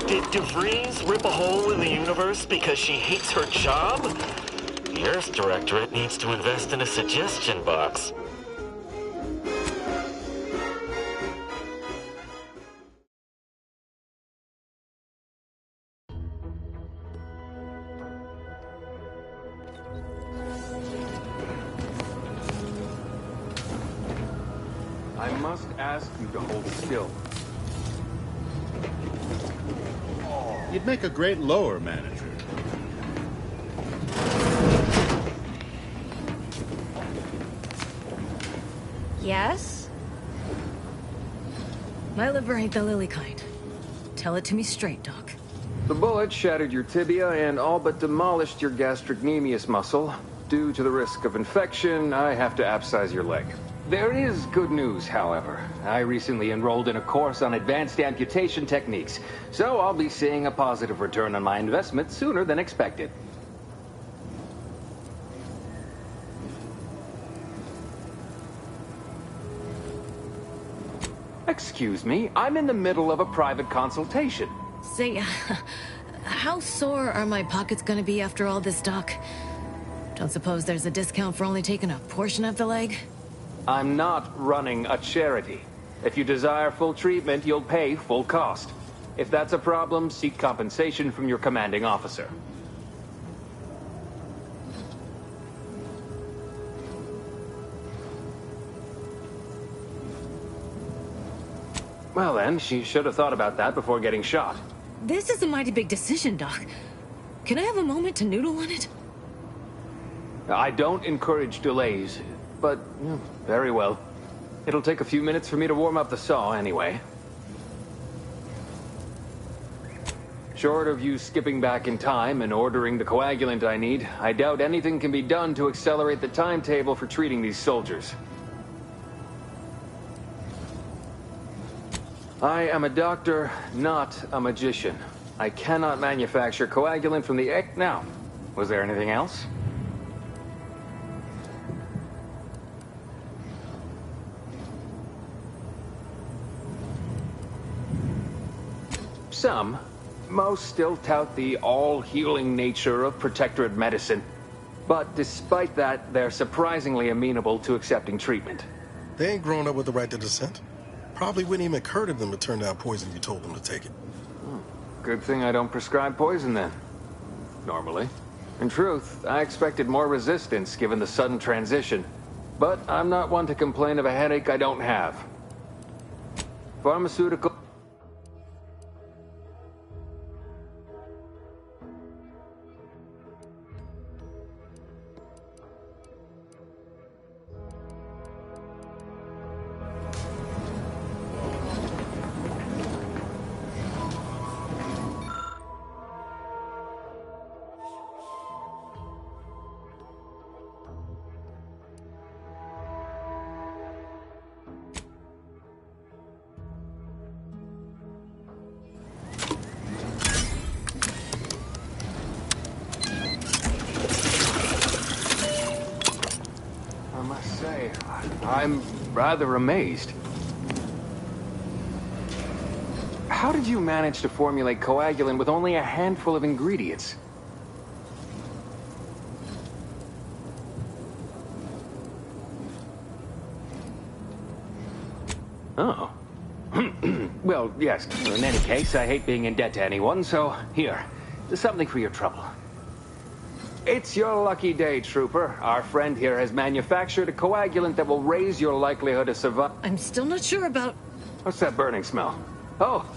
Did DeVries rip a hole in the universe because she hates her job? The Earth Directorate needs to invest in a suggestion box. I must ask you to hold still. You'd make a great lower manager. Yes? My liver ain't the lily kind. Tell it to me straight, Doc. The bullet shattered your tibia and all but demolished your gastrocnemius muscle. Due to the risk of infection, I have to abscise your leg. There is good news, however. I recently enrolled in a course on advanced amputation techniques, so I'll be seeing a positive return on my investment sooner than expected. Excuse me, I'm in the middle of a private consultation. Say, how sore are my pockets gonna be after all this, Doc? Don't suppose there's a discount for only taking a portion of the leg? I'm not running a charity. If you desire full treatment, you'll pay full cost. If that's a problem, seek compensation from your commanding officer. Well then, she should have thought about that before getting shot. This is a mighty big decision, Doc. Can I have a moment to noodle on it? I don't encourage delays, but very well. It'll take a few minutes for me to warm up the saw anyway. Short of you skipping back in time and ordering the coagulant I need, I doubt anything can be done to accelerate the timetable for treating these soldiers. I am a doctor, not a magician. I cannot manufacture coagulant from the egg. Now, was there anything else? Some. Most still tout the all-healing nature of Protectorate medicine. But despite that, they're surprisingly amenable to accepting treatment. They ain't grown up with the right to dissent. Probably wouldn't even occur to them to turn down poison you told them to take it. Good thing I don't prescribe poison then. Normally. In truth, I expected more resistance given the sudden transition. But I'm not one to complain of a headache I don't have. Pharmaceutical... I'm rather amazed. How did you manage to formulate coagulant with only a handful of ingredients? Oh. Well, yes. In any case, I hate being in debt to anyone, so here. Something for your trouble. It's your lucky day, Trooper. Our friend here has manufactured a coagulant that will raise your likelihood of survival. I'm still not sure about... What's that burning smell? Oh!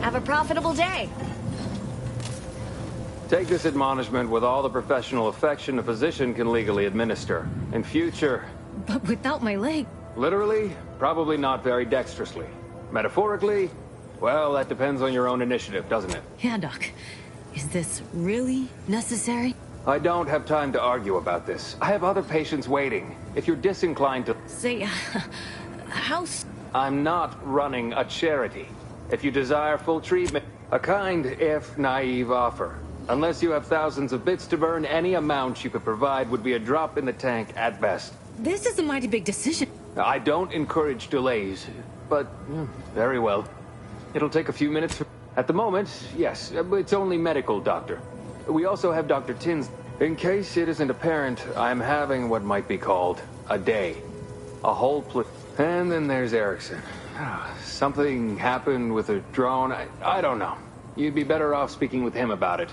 Have a profitable day. Take this admonishment with all the professional affection a physician can legally administer. In future... But without my leg... Literally, probably not very dexterously. Metaphorically, well, that depends on your own initiative, doesn't it? Yeah, Doc. Is this really necessary? I don't have time to argue about this. I have other patients waiting. If you're disinclined to... Say, I'm not running a charity. If you desire full treatment, a kind, if naive offer. Unless you have thousands of bits to burn, any amount you could provide would be a drop in the tank at best. This is a mighty big decision. I don't encourage delays, but very well. It'll take a few minutes. At the moment, yes, it's only medical, Doctor. We also have Dr. Tins. In case it isn't apparent, I'm having what might be called a day. A whole And then there's Erickson. Something happened with a drone. I don't know. You'd be better off speaking with him about it.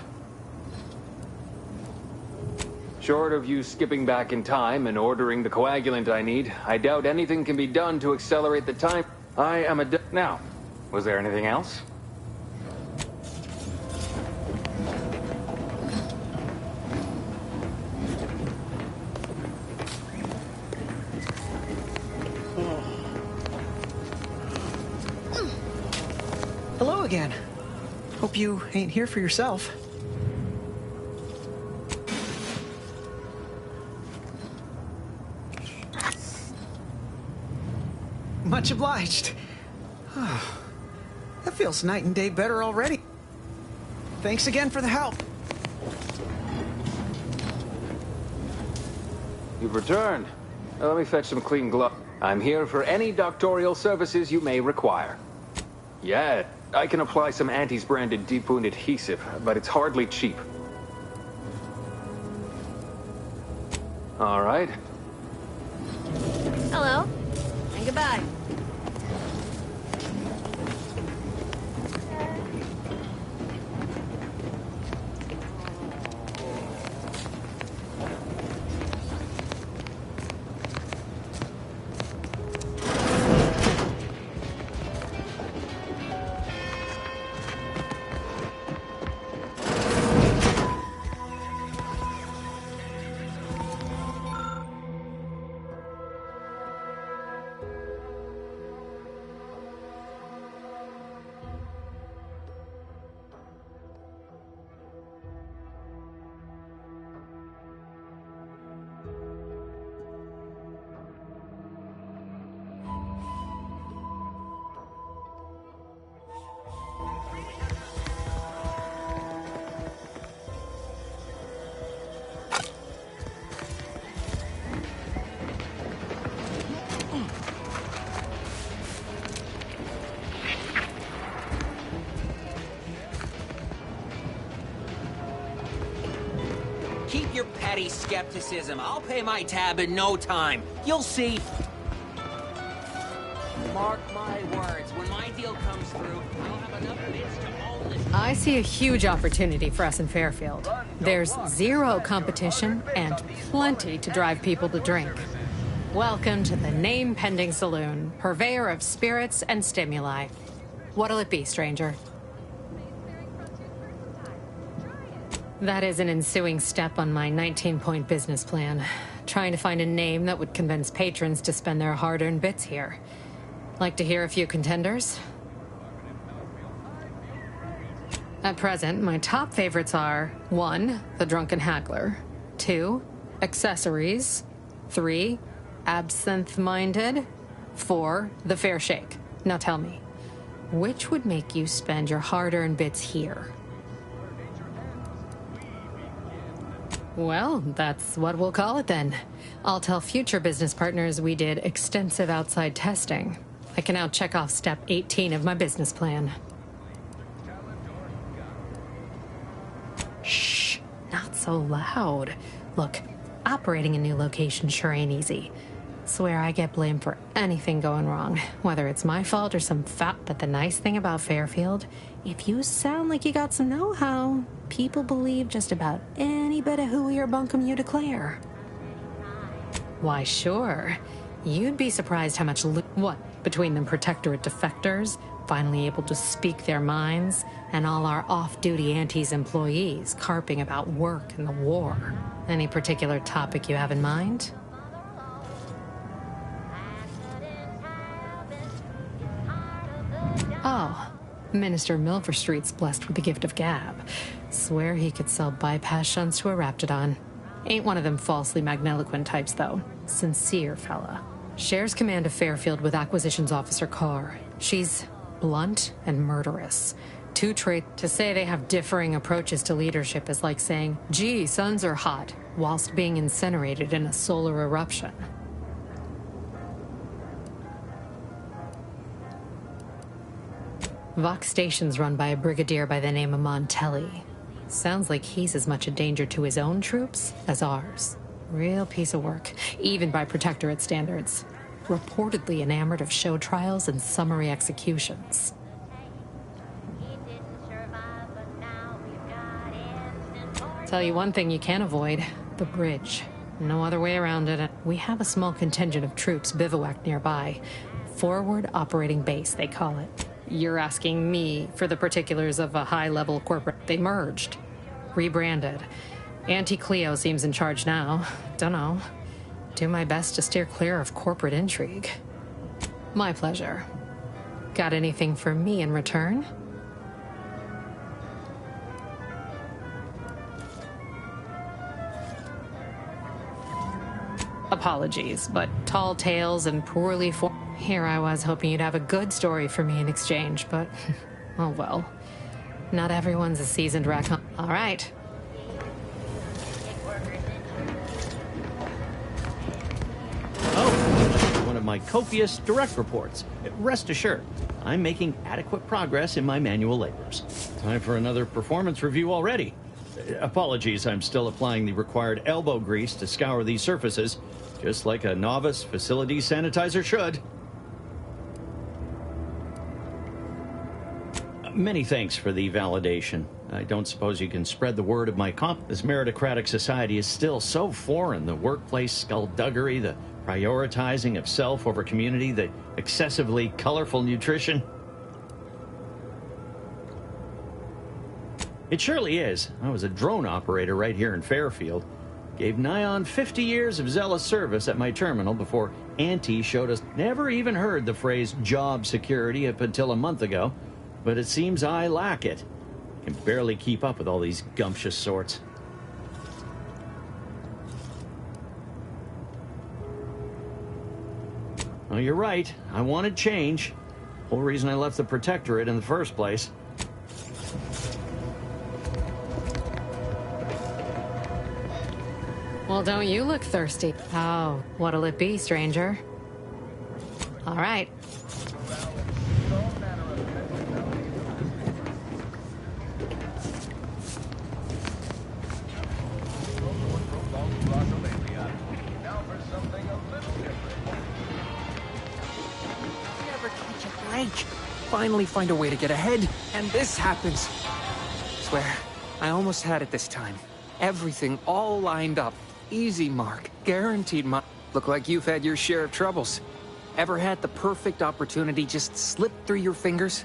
Short of you skipping back in time and ordering the coagulant I need, I doubt anything can be done to accelerate the time. I am Now, was there anything else? Hello again. Hope you ain't here for yourself. Much obliged. That feels night and day better already. Thanks again for the help. You've returned. Now let me fetch some clean gloves. I'm here for any doctorial services you may require. Yeah, I can apply some Antes-branded deep wound adhesive, but it's hardly cheap. All right. Hello. And goodbye. Keep your petty skepticism. I'll pay my tab in no time. You'll see. Mark my words, when my deal comes through, I'll have enough bits to own this. I see a huge opportunity for us in Fairfield. There's zero competition and plenty to drive people to drink. Welcome to the name-pending saloon, purveyor of spirits and stimuli. What'll it be, stranger? That is an ensuing step on my 19-point business plan. Trying to find a name that would convince patrons to spend their hard-earned bits here. Like to hear a few contenders? At present, my top favorites are 1. The Drunken Haggler, 2. Accessories, 3. Absinthe-Minded, 4. The Fair Shake. Now tell me, which would make you spend your hard-earned bits here? Well, that's what we'll call it then. I'll tell future business partners we did extensive outside testing. I can now check off step 18 of my business plan. Shh, not so loud. Look, operating a new location sure ain't easy. Swear I get blamed for anything going wrong, whether it's my fault or some But the nice thing about Fairfield, if you sound like you got some know-how, people believe just about any bit of hooey or bunkum you declare. Why, sure. You'd be surprised how much what, between the Protectorate defectors, finally able to speak their minds, and all our off-duty Antes employees carping about work and the war. Any particular topic you have in mind? Oh, Minister Milverstreet's blessed with the gift of gab. Swear he could sell bypass shunts to a Raptidon. Ain't one of them falsely magniloquent types, though. Sincere fella. Shares command of Fairfield with Acquisitions Officer Carr. She's blunt and murderous. Two traits. To say they have differing approaches to leadership is like saying, gee, suns are hot, whilst being incinerated in a solar eruption. Vox Station's run by a brigadier by the name of Montelli. Sounds like he's as much a danger to his own troops as ours. Real piece of work, even by Protectorate standards. Reportedly enamored of show trials and summary executions. Tell you one thing you can't avoid, the bridge. No other way around it. We have a small contingent of troops bivouacked nearby. Forward Operating Base, they call it. You're asking me for the particulars of a high-level corporate. They merged. Rebranded. Auntie Cleo seems in charge now. Dunno. Do my best to steer clear of corporate intrigue. My pleasure. Got anything for me in return? Apologies, but tall tales and poorly formed. Here I was hoping you'd have a good story for me in exchange, but oh well. Not everyone's a seasoned raccoon. All right. Oh, one of my copious direct reports. Rest assured, I'm making adequate progress in my manual labors. Time for another performance review already. Apologies, I'm still applying the required elbow grease to scour these surfaces, just like a novice facility sanitizer should. Many thanks for the validation. I don't suppose you can spread the word of my comp. This meritocratic society is still so foreign. The workplace skullduggery, the prioritizing of self over community, the excessively colorful nutrition. It surely is. I was a drone operator right here in Fairfield. Gave nigh on 50 years of zealous service at my terminal before Auntie showed us. Never even heard the phrase job security up until a month ago, but it seems I lack it. Can barely keep up with all these gumptious sorts. Well, you're right. I wanted change. Whole reason I left the Protectorate in the first place. Well, don't you look thirsty? Oh, what'll it be, stranger? All right. Finally find a way to get ahead, and this happens. Swear, I almost had it this time. Everything all lined up. Easy mark, guaranteed mark. Look like you've had your share of troubles. Ever had the perfect opportunity just slip through your fingers?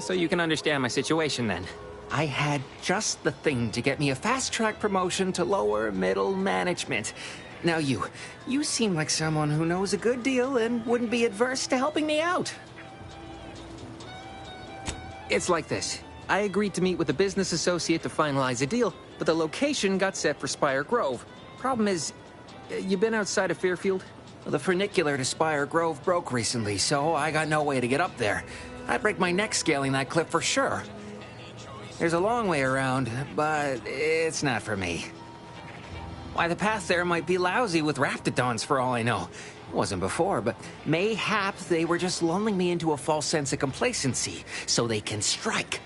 So you can understand my situation then. I had just the thing to get me a fast-track promotion to lower middle management. Now you seem like someone who knows a good deal and wouldn't be adverse to helping me out. It's like this. I agreed to meet with a business associate to finalize a deal, but the location got set for Spire Grove. Problem is, you been outside of Fairfield? Well, the funicular to Spire Grove broke recently, so I got no way to get up there. I'd break my neck scaling that cliff for sure. There's a long way around, but it's not for me. Why, the path there might be lousy with Raptidons for all I know. It wasn't before, but mayhap they were just lulling me into a false sense of complacency so they can strike.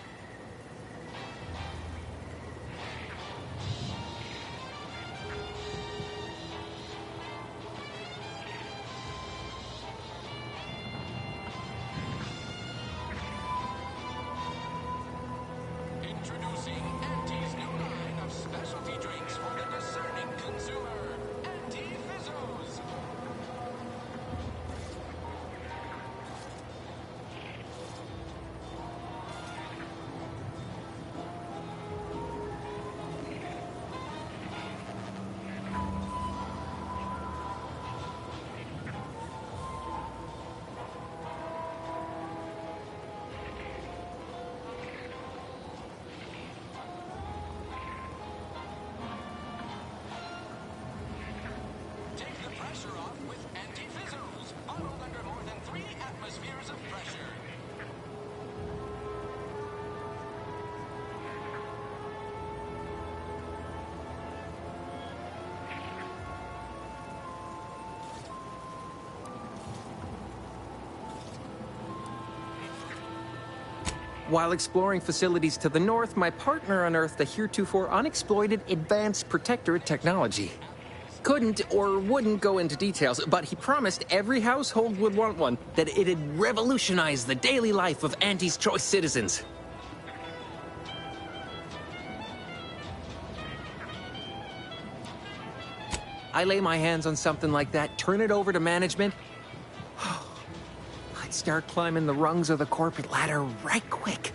While exploring facilities to the north, my partner unearthed a heretofore unexploited advanced protectorate technology. Couldn't or wouldn't go into details, but he promised every household would want one, that it'd revolutionize the daily life of Auntie's Choice citizens. I lay my hands on something like that, turn it over to management, I'd start climbing the rungs of the corporate ladder right quick.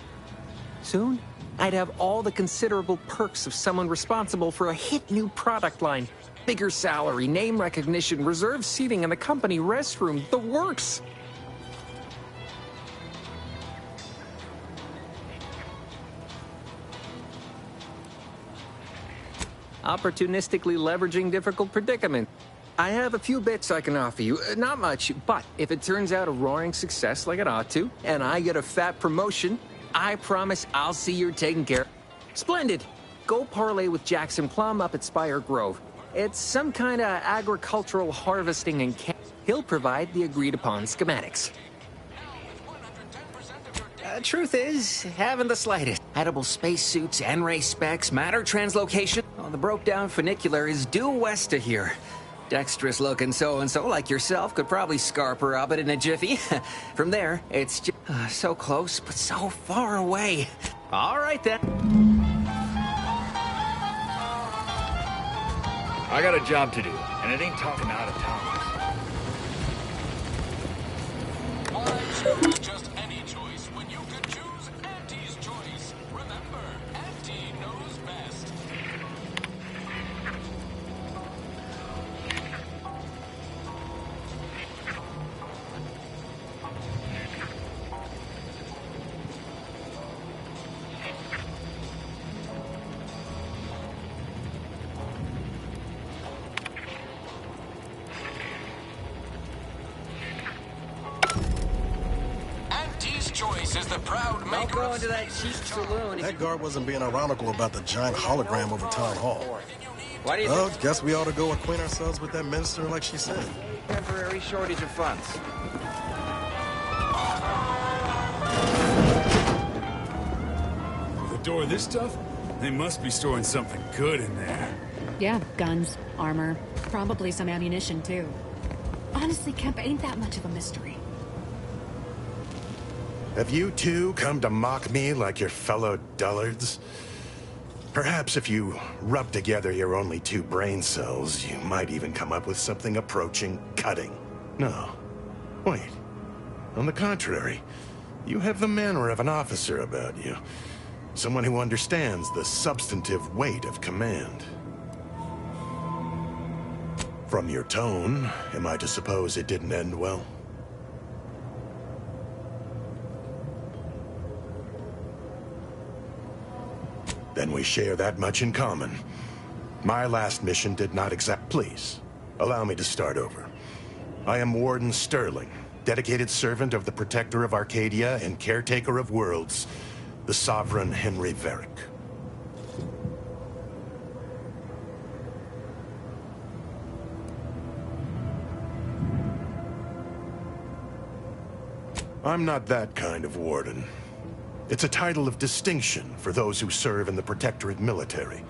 Soon, I'd have all the considerable perks of someone responsible for a hit new product line. Bigger salary, name recognition, reserved seating in the company restroom, the works. Opportunistically leveraging difficult predicament. I have a few bits I can offer you, not much, but if it turns out a roaring success like it ought to, and I get a fat promotion, I promise I'll see you're taken care of. Splendid. Go parlay with Jackson Plum up at Spire Grove. It's some kind of agricultural harvesting and he'll provide the agreed-upon schematics. Truth is, haven't the slightest. Edible spacesuits, N-ray specs, matter translocation. Oh, the broke-down funicular is due west of here. Dexterous-looking so-and-so like yourself could probably scarp her up it in a jiffy. From there, it's just so close, but so far away. All right, then. I got a job to do, and it ain't talking out of town. Why choose just any choice when you could choose Auntie's Choice? Remember, Auntie knows best. Choice is the proud maker. Don't go into that cheap saloon. That guard wasn't being ironical about the giant hologram over Town Hall. Why do you Well, guess we ought to go acquaint ourselves with that minister like she said. Temporary shortage of funds. The door this tough? They must be storing something good in there. Yeah, guns, armor, probably some ammunition too. Honestly, Kemp ain't that much of a mystery. Have you two come to mock me like your fellow dullards? Perhaps if you rub together your only 2 brain cells, you might even come up with something approaching cutting. No. Wait. On the contrary, you have the manner of an officer about you. Someone who understands the substantive weight of command. From your tone, am I to suppose it didn't end well? Then we share that much in common. My last mission did not Please, allow me to start over. I am Warden Sterling, dedicated servant of the Protector of Arcadia and Caretaker of Worlds, the Sovereign Henry Varick. I'm not that kind of warden. It's a title of distinction for those who serve in the Protectorate military,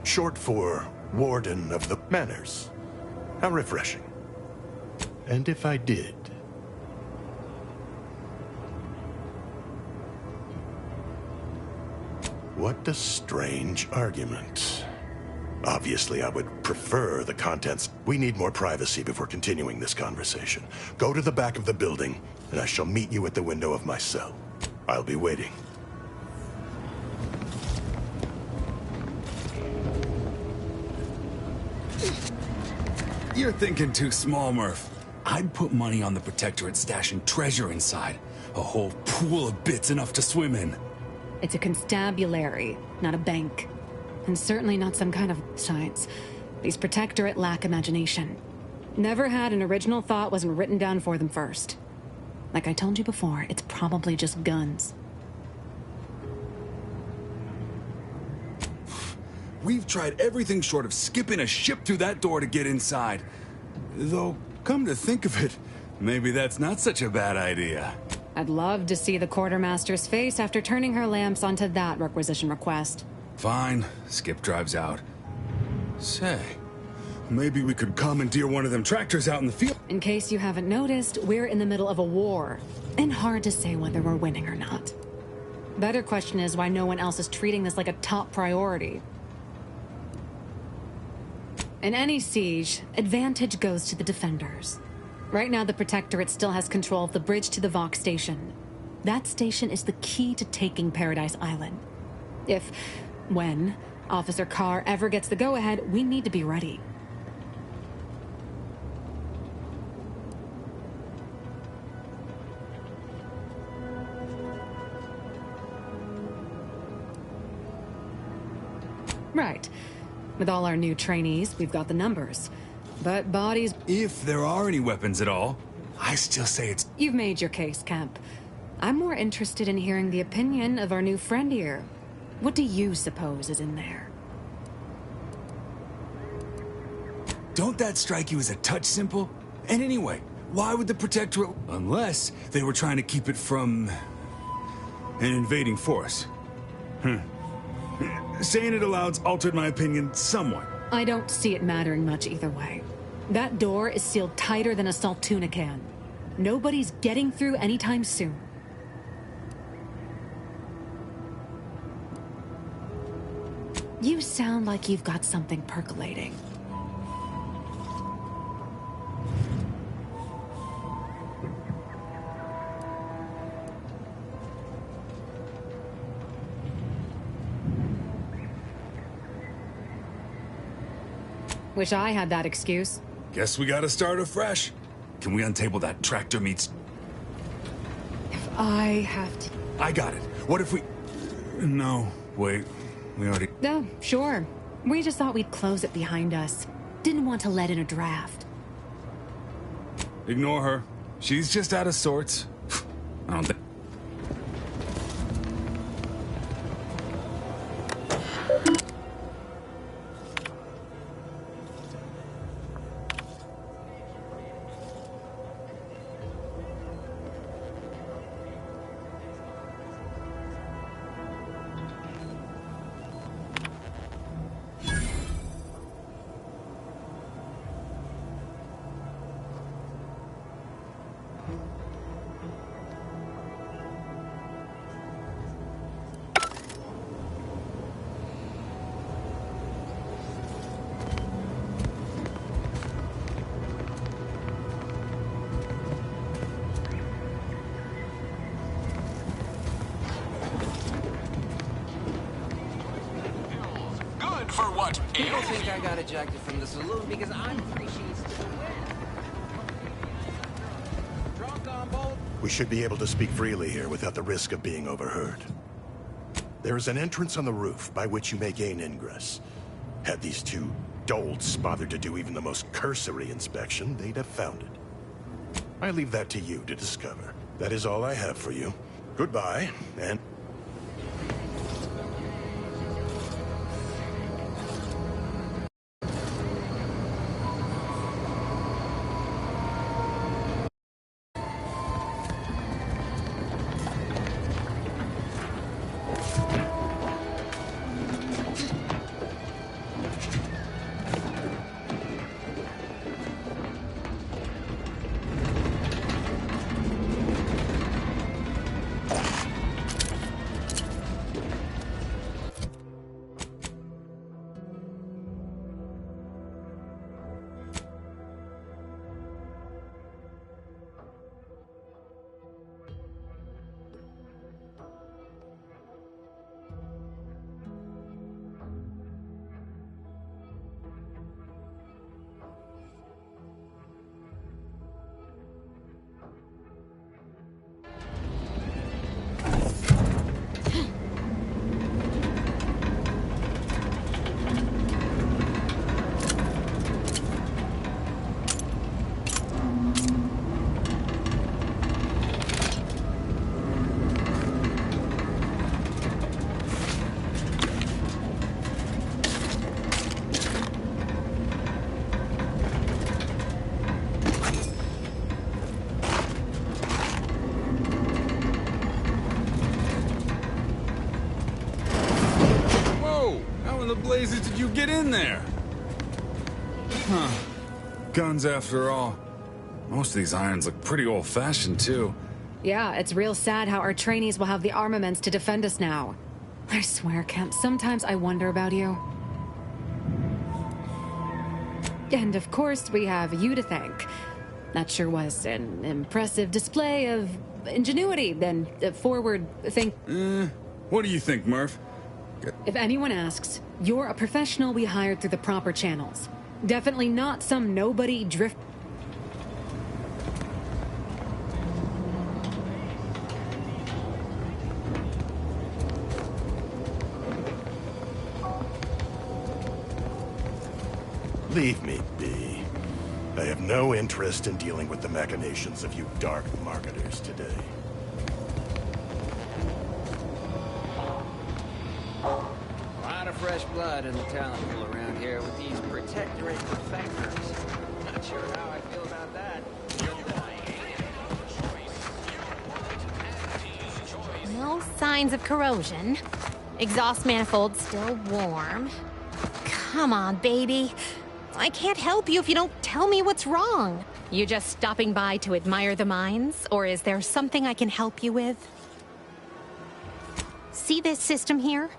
short for Warden of the Manors. How refreshing. And if I did... What a strange argument. Obviously, I would prefer the contents. We need more privacy before continuing this conversation. Go to the back of the building, and I shall meet you at the window of my cell. I'll be waiting. You're thinking too small, Murph. I'd put money on the Protectorate stashing treasure inside. A whole pool of bits enough to swim in. It's a constabulary, not a bank. And certainly not some kind of science. These Protectorate lack imagination. Never had an original thought wasn't written down for them first. Like I told you before, it's probably just guns. We've tried everything short of skipping a ship through that door to get inside. Though, come to think of it, maybe that's not such a bad idea. I'd love to see the quartermaster's face after turning her lamps onto that requisition request. Fine. Skip drives out. Say, maybe we could commandeer one of them tractors out in the field. In case you haven't noticed, we're in the middle of a war, and hard to say whether we're winning or not. Better question is why no one else is treating this like a top priority. In any siege, advantage goes to the defenders. Right now, the Protectorate still has control of the bridge to the Vox station. That station is the key to taking Paradise Island. When Officer Carr ever gets the go-ahead, we need to be ready. Right. With all our new trainees, we've got the numbers. But bodies... If there are any weapons at all, I still say it's... You've made your case, Kemp. I'm more interested in hearing the opinion of our new friend here. What do you suppose is in there? Don't that strike you as a touch simple? And anyway, why would the Protectorate... Unless they were trying to keep it from... an invading force. Saying it aloud's altered my opinion somewhat. I don't see it mattering much either way. That door is sealed tighter than a salt tuna can. Nobody's getting through anytime soon. You sound like you've got something percolating. Wish I had that excuse. Guess we gotta start afresh. Can we untable that tractor meets... If I have to... I got it. What if we... No, wait. We already... No, sure. We just thought we'd close it behind us. Didn't want to let in a draft. Ignore her. She's just out of sorts. I don't think... For what? People think I got ejected from the saloon because I'm 3 sheets to the wind. Drunk on both. We should be able to speak freely here without the risk of being overheard. There is an entrance on the roof by which you may gain ingress. Had these two dolts bothered to do even the most cursory inspection, they'd have found it. I leave that to you to discover. That is all I have for you. Goodbye, and... blazes did you get in there? Huh. Guns after all. Most of these irons look pretty old-fashioned, too. Yeah, it's real sad how our trainees will have the armaments to defend us now. I swear, Kemp, sometimes I wonder about you. And of course, we have you to thank. That sure was an impressive display of ingenuity and forward think. What do you think, Murph? If anyone asks, you're a professional we hired through the proper channels. Definitely not some nobody drift. Leave me be. I have no interest in dealing with the machinations of you dark marketers today. A lot of fresh blood in the talent pool around here with these protectorate defectors. Not sure how I feel about that. No signs of corrosion. Exhaust manifold still warm. Come on, baby. I can't help you if you don't tell me what's wrong. You just stopping by to admire the mines, or is there something I can help you with? See this system here?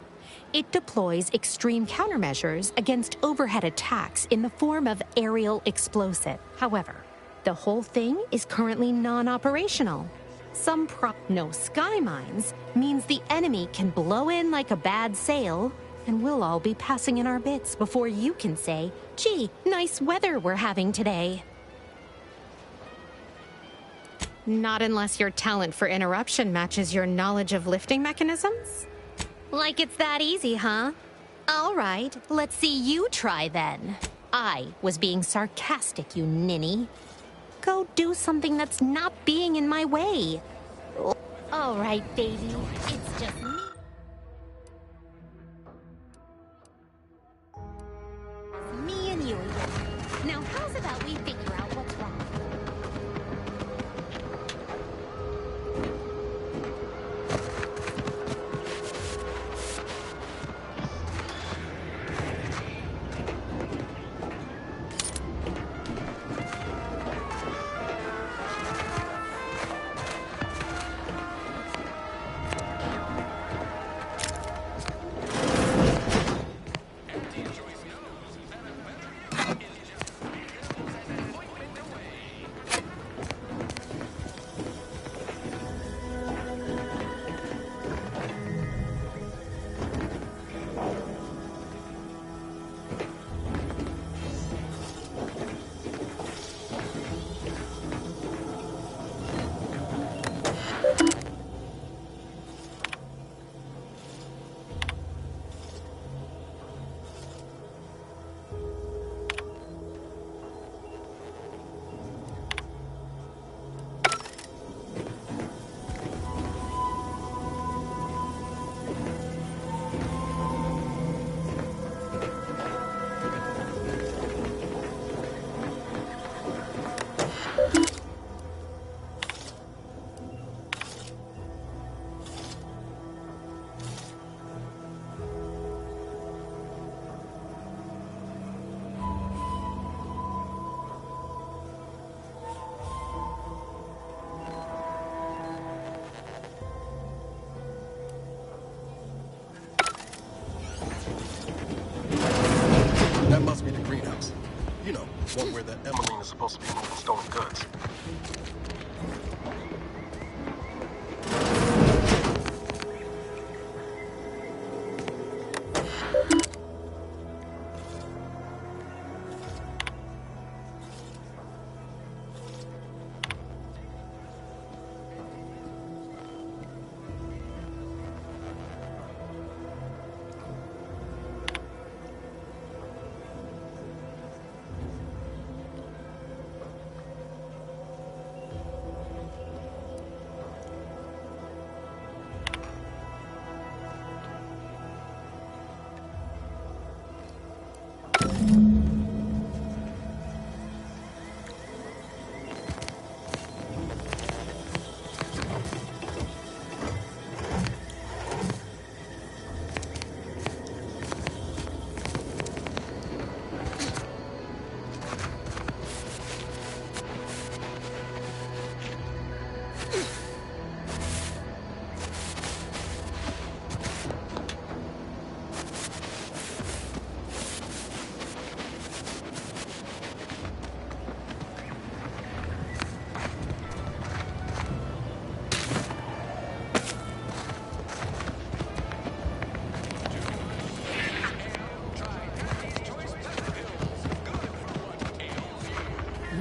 It deploys extreme countermeasures against overhead attacks in the form of aerial explosive. However, the whole thing is currently non-operational. No sky mines means the enemy can blow in like a bad sail, and we'll all be passing in our bits before you can say, gee, nice weather we're having today. Not unless your talent for interruption matches your knowledge of lifting mechanisms? Like it's that easy, huh? All right, let's see you try then. I was being sarcastic, you ninny. Go do something that's not being in my way. All right, baby, it's just me. Me and you again. Now, how's about we figure out what's wrong? That must be the greenhouse. You know, one where the Emmeline is supposed to be moving stolen goods.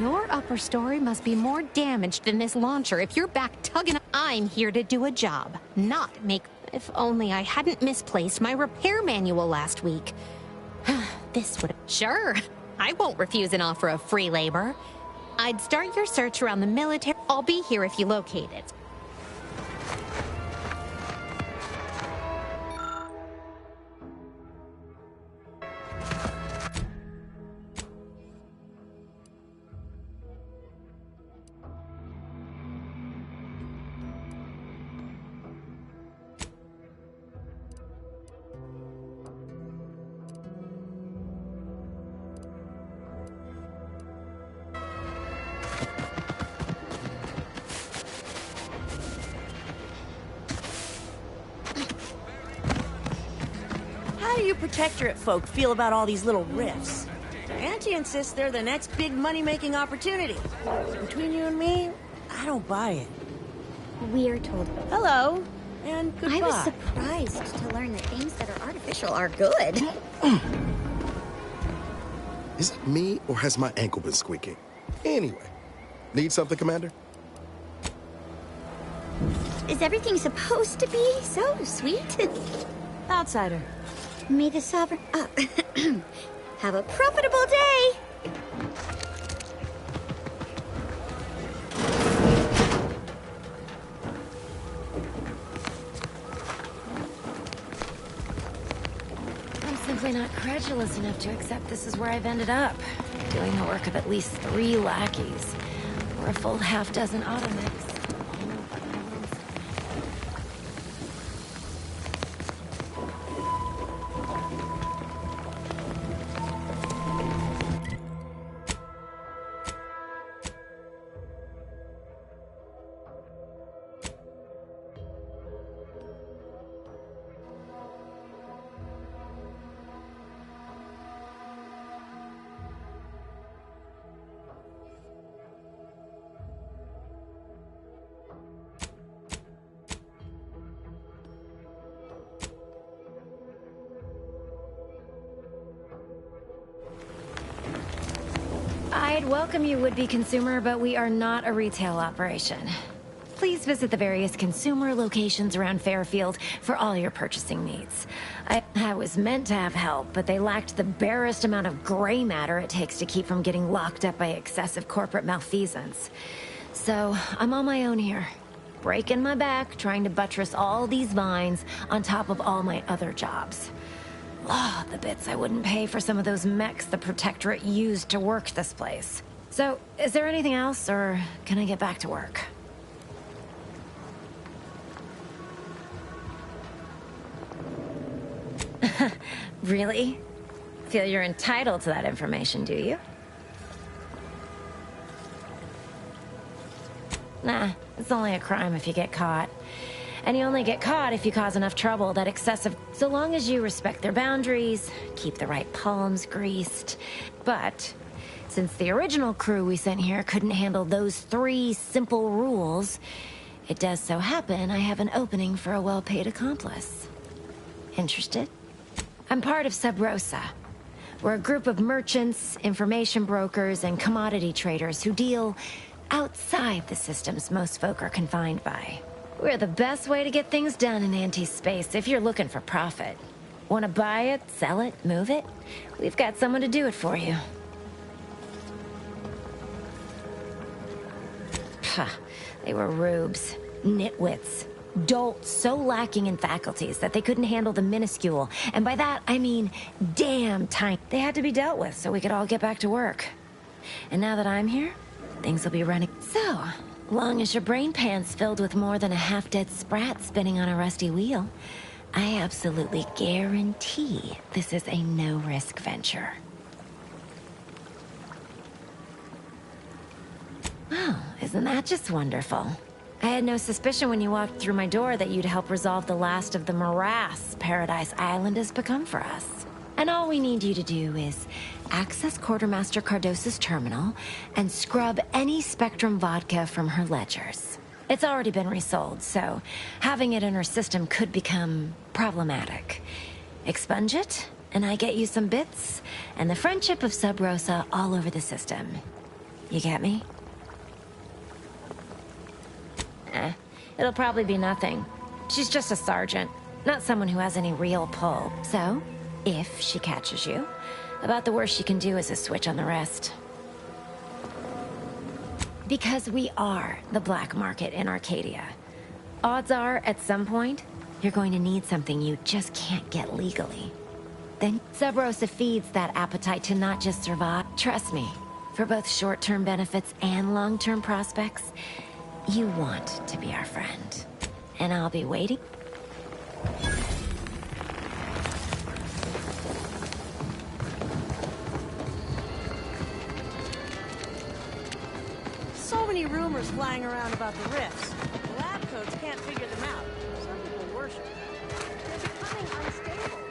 Your upper story must be more damaged than this launcher if you're back tugging. I'm here to do a job, not make... If only I hadn't misplaced my repair manual last week. This would... Sure, I won't refuse an offer of free labor. I'd start your search around the military. I'll be here if you locate it. How do you Protectorate folk feel about all these little rifts? Auntie insists they're the next big money-making opportunity. Between you and me, I don't buy it. We're told. Hello, and goodbye. I was surprised to learn that things that are artificial are good. Is it me, or has my ankle been squeaking? Anyway, need something, Commander? Is everything supposed to be so sweet? Outsider. May the sovereign... have a profitable day! I'm simply not credulous enough to accept this is where I've ended up. Doing the work of at least 3 lackeys. Or a full half-dozen automechs. I'd welcome you, would-be consumer, but we are not a retail operation. Please visit the various consumer locations around Fairfield for all your purchasing needs. I was meant to have help, but they lacked the barest amount of gray matter it takes to keep from getting locked up by excessive corporate malfeasance. So, I'm on my own here. Breaking my back, trying to buttress all these vines on top of all my other jobs. Oh, the bits I wouldn't pay for some of those mechs the Protectorate used to work this place. So, is there anything else, or can I get back to work? Really? Feel you're entitled to that information, do you? Nah, it's only a crime if you get caught. And you only get caught if you cause enough trouble that excessive... So long as you respect their boundaries, keep the right palms greased. But, since the original crew we sent here couldn't handle those 3 simple rules, it does so happen I have an opening for a well-paid accomplice. Interested? I'm part of Sub Rosa. We're a group of merchants, information brokers, and commodity traders who deal outside the systems most folk are confined by. We're the best way to get things done in anti-space if you're looking for profit. Want to buy it, sell it, move it? We've got someone to do it for you. Ha, they were rubes, nitwits, dolts so lacking in faculties that they couldn't handle the minuscule, and by that I mean damn tiny. They had to be dealt with so we could all get back to work. And now that I'm here, things will be running. So, long as your brain pan's filled with more than a half-dead sprat spinning on a rusty wheel, I absolutely guarantee this is a no-risk venture. Oh, isn't that just wonderful? I had no suspicion when you walked through my door that you'd help resolve the last of the morass Paradise Island has become for us. And all we need you to do is access Quartermaster Cardossa's terminal and scrub any Spectrum vodka from her ledgers. It's already been resold, so having it in her system could become problematic. Expunge it, and I get you some bits, and the friendship of Sub Rosa all over the system. You get me? It'll probably be nothing. She's just a sergeant, not someone who has any real pull. So, if she catches you, about the worst she can do is a switch on the wrist. Because we are the black market in Arcadia. Odds are, at some point, you're going to need something you just can't get legally. Then Sub Rosa feeds that appetite to not just survive. Trust me, for both short-term benefits and long-term prospects, you want to be our friend. And I'll be waiting. So many rumors flying around about the rifts. The lab coats can't figure them out. Some people worship them. They're becoming unstable.